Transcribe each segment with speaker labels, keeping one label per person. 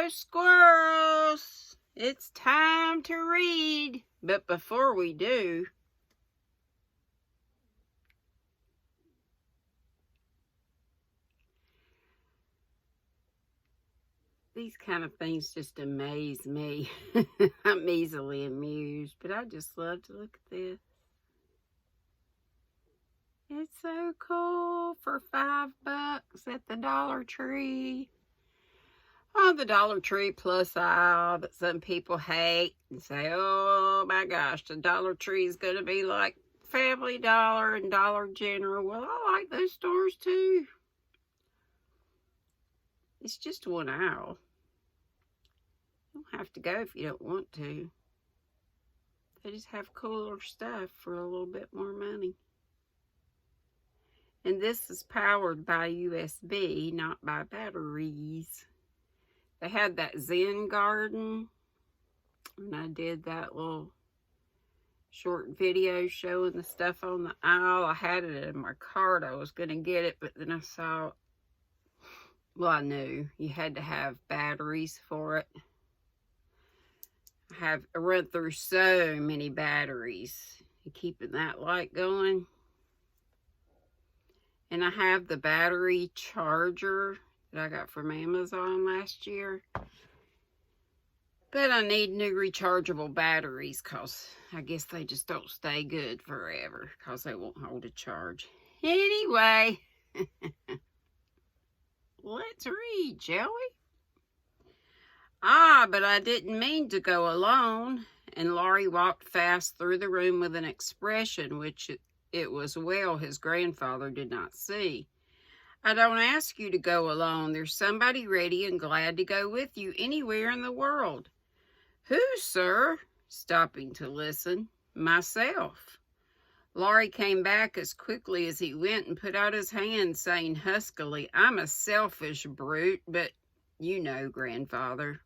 Speaker 1: Hello, squirrels. It's time to read. But before we do, these kind of things just amaze me. I'm easily amused, but I just love to look at this. It's so cool for $5 at the Dollar Tree. Oh, the Dollar Tree plus aisle that some people hate and say, oh my gosh, the Dollar Tree is going to be like Family Dollar and Dollar General. Well, I like those stores too. It's just one aisle. You don't have to go if you don't want to. They just have cooler stuff for a little bit more money. And this is powered by USB, not by batteries. They had that Zen garden, and I did that little short video showing the stuff on the aisle. I had it in my cart. I was going to get it, but then I saw, well, I knew you had to have batteries for it. I run through so many batteries. Keeping that light going. And I have the battery charger that I got from Amazon last year. But I need new rechargeable batteries because I guess they just don't stay good forever because they won't hold a charge. Anyway, let's read, shall we? But I didn't mean to go alone. And Laurie walked fast through the room with an expression which it was well his grandfather did not see. I don't ask you to go alone. There's somebody ready and glad to go with you anywhere in the world. Who, sir? Stopping to listen. Myself. Laurie came back as quickly as he went and put out his hand, saying huskily, I'm a selfish brute, but you know, grandfather.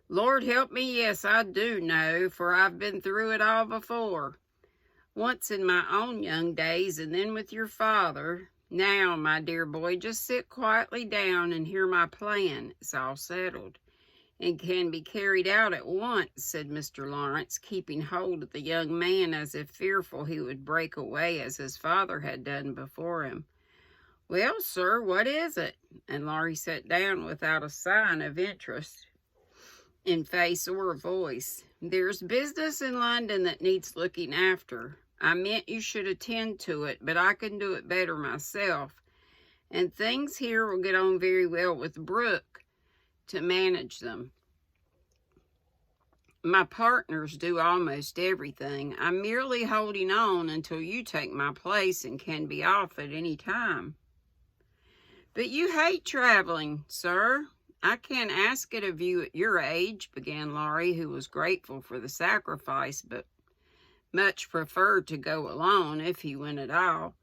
Speaker 1: Lord help me, yes, I do know, for I've been through it all before. Once in my own young days, and then with your father. Now, my dear boy, just sit quietly down and hear my plan. It's all settled, and can be carried out at once, said Mr. Lawrence, keeping hold of the young man as if fearful he would break away as his father had done before him. Well, sir, what is it? And Laurie sat down without a sign of interest in face or voice. There's business in London that needs looking after. I meant you should attend to it, but I can do it better myself. And things here will get on very well with Brooke to manage them. My partners do almost everything. I'm merely holding on until you take my place and can be off at any time. But you hate traveling, sir. I can't ask it of you at your age, began Laurie, who was grateful for the sacrifice, but much preferred to go alone if he went at all.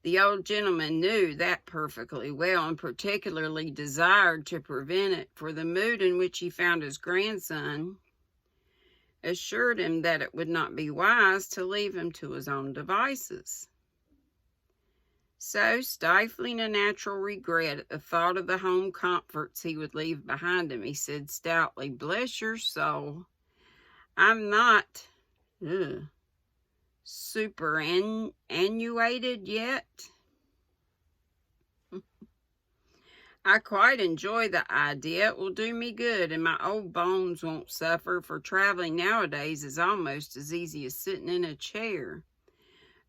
Speaker 1: The old gentleman knew that perfectly well and particularly desired to prevent it, for the mood in which he found his grandson assured him that it would not be wise to leave him to his own devices. So, stifling a natural regret at the thought of the home comforts he would leave behind him, he said stoutly, bless your soul, I'm not superannuated yet. I quite enjoy the idea. It will do me good, and my old bones won't suffer, for traveling nowadays is almost as easy as sitting in a chair.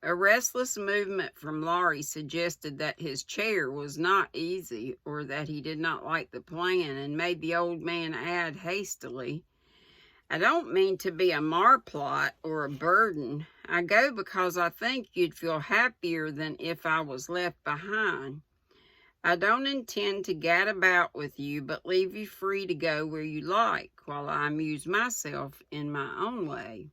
Speaker 1: A restless movement from Laurie suggested that his chair was not easy, or that he did not like the plan, and made the old man add hastily, I don't mean to be a marplot or a burden. I go because I think you'd feel happier than if I was left behind. I don't intend to gad about with you, but leave you free to go where you like, while I amuse myself in my own way.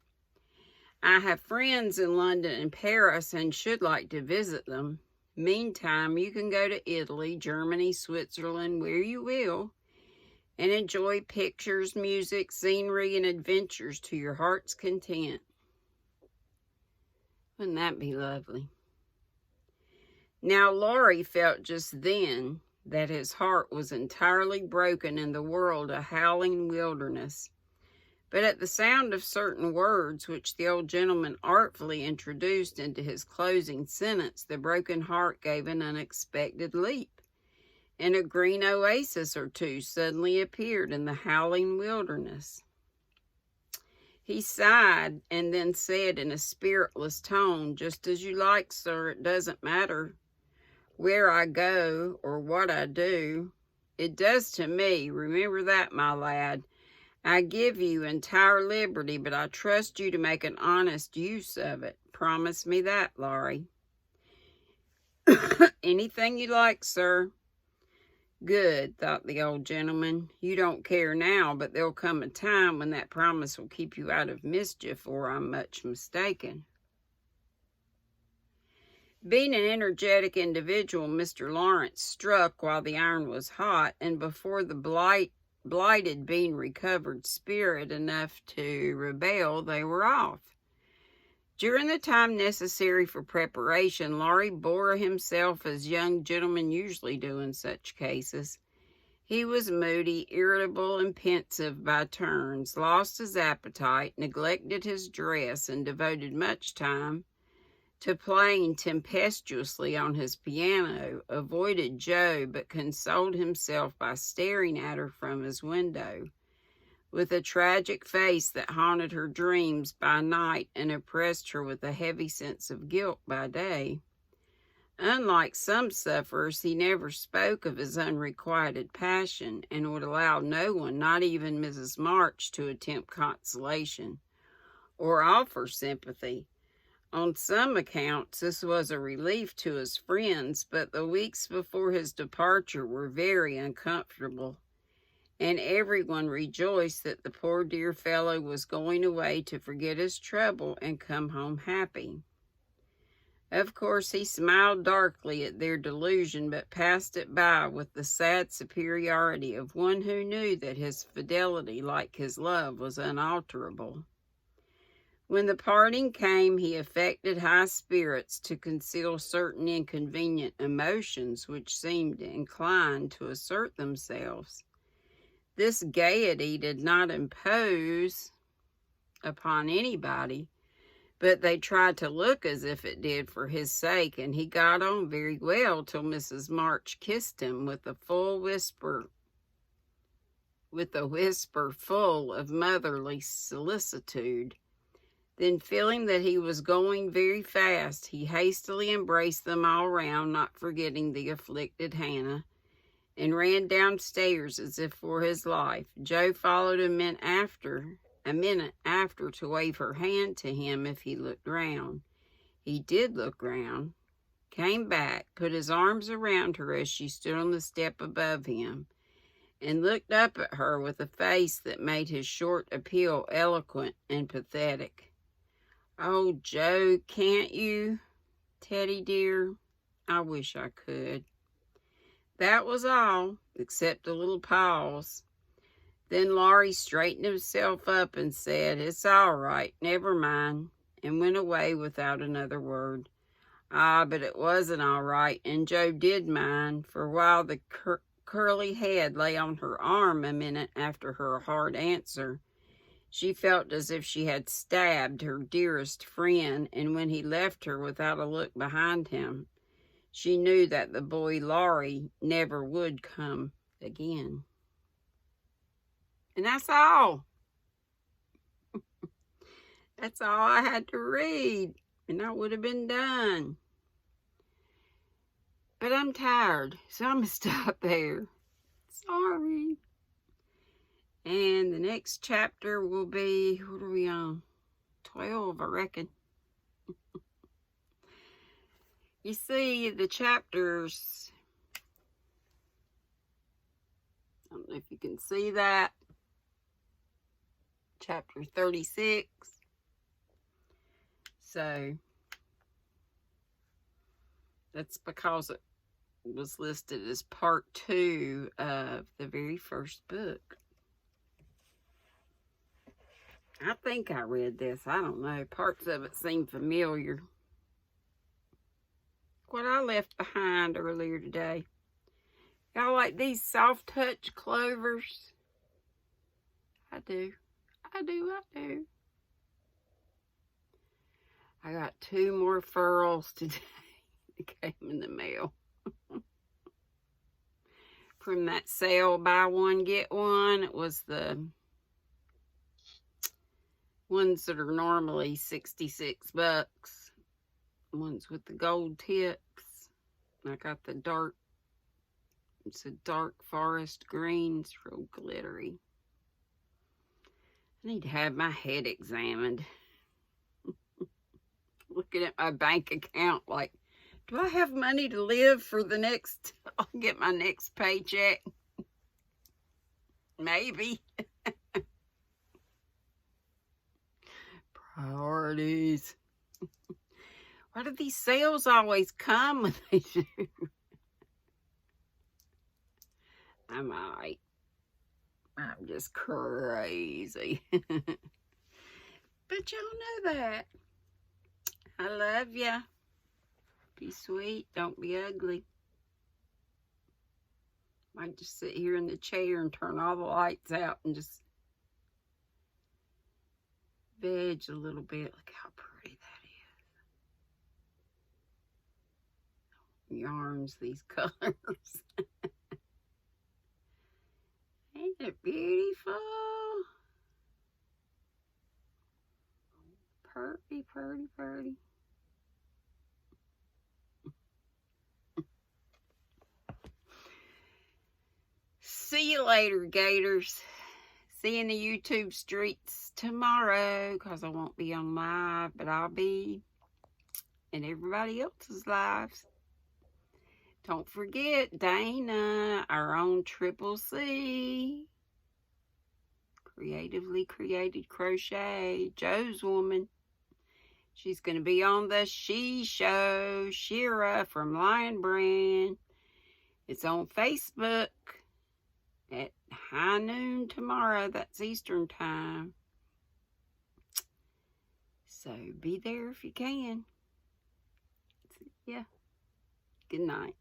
Speaker 1: I have friends in London and Paris and should like to visit them. Meantime, you can go to Italy, Germany, Switzerland, where you will, and enjoy pictures, music, scenery, and adventures to your heart's content. Wouldn't that be lovely? Now, Laurie felt just then that his heart was entirely broken and the world a howling wilderness. But at the sound of certain words which the old gentleman artfully introduced into his closing sentence, the broken heart gave an unexpected leap, and a green oasis or two suddenly appeared in the howling wilderness. He sighed and then said in a spiritless tone, "Just as you like, sir. It doesn't matter where I go or what I do. It does to me. Remember that, my lad. I give you entire liberty, but I trust you to make an honest use of it. Promise me that, Laurie." "Anything you like, sir." "Good," thought the old gentleman. "You don't care now, but there'll come a time when that promise will keep you out of mischief, or I'm much mistaken." Being an energetic individual, Mr. Lawrence struck while the iron was hot, and before the blighted being recovered spirit enough to rebel, they were off. During the time necessary for preparation, Laurie bore himself as young gentlemen usually do in such cases. He was moody, irritable, and pensive by turns, lost his appetite, neglected his dress, and devoted much time to playing tempestuously on his piano, avoided Jo, but consoled himself by staring at her from his window, with a tragic face that haunted her dreams by night and oppressed her with a heavy sense of guilt by day. Unlike some sufferers, he never spoke of his unrequited passion, and would allow no one, not even Mrs. March, to attempt consolation or offer sympathy. On some accounts, this was a relief to his friends, but the weeks before his departure were very uncomfortable, and everyone rejoiced that the poor dear fellow was going away to forget his trouble and come home happy. Of course, he smiled darkly at their delusion, but passed it by with the sad superiority of one who knew that his fidelity, like his love, was unalterable. When the parting came, he affected high spirits to conceal certain inconvenient emotions which seemed inclined to assert themselves. This gaiety did not impose upon anybody, but they tried to look as if it did for his sake, and he got on very well till Mrs. March kissed him with a whisper full of motherly solicitude. Then, feeling that he was going very fast, he hastily embraced them all round, not forgetting the afflicted Hannah, and ran downstairs as if for his life. Jo followed a minute after to wave her hand to him if he looked round. He did look round, came back, put his arms around her as she stood on the step above him, and looked up at her with a face that made his short appeal eloquent and pathetic. "Oh, Jo, can't you, Teddy dear? I wish I could." That was all, except a little pause. Then Laurie straightened himself up and said, "It's all right, never mind," and went away without another word. But it wasn't all right, and Jo did mind, for while the curly head lay on her arm a minute after her hard answer, she felt as if she had stabbed her dearest friend, and when he left her without a look behind him, she knew that the boy Laurie never would come again. And that's all. That's all I had to read, and I would have been done. But I'm tired, so I'm going to stop there. Sorry. And the next chapter will be, what are we on? 12, I reckon. You see, the chapters, I don't know if you can see that. Chapter 36. So, that's because it was listed as part 2 of the very first book. I think I read this. I don't know. Parts of it seem familiar. What I left behind earlier today. Y'all like these soft touch clovers? I do. I do. I got 2 more furls today. They came in the mail. From that sale, buy one, get one. It was the ones that are normally 66 bucks. Ones with the gold tips. I got the dark, it's a dark forest green. It's real glittery. I need to have my head examined. Looking at my bank account like, do I have money to live for the next, I'll get my next paycheck? Maybe. Priorities. Why do these sales always come when they do? I'm just crazy. But y'all know that. I love ya. Be sweet. Don't be ugly. Might just sit here in the chair and turn all the lights out and just veg a little bit. Look how pretty that is. Yarns these colors. Ain't it beautiful? Pretty, pretty, pretty. See you later, Gators. See you in the YouTube streets tomorrow, because I won't be on live, but I'll be in everybody else's lives. Don't forget Dana, our own Triple C. Creatively Created Crochet, Joe's woman. She's going to be on the She Show, Shira from Lion Brand. It's on Facebook at high noon tomorrow. That's Eastern time. So be there if you can. Yeah. Good night.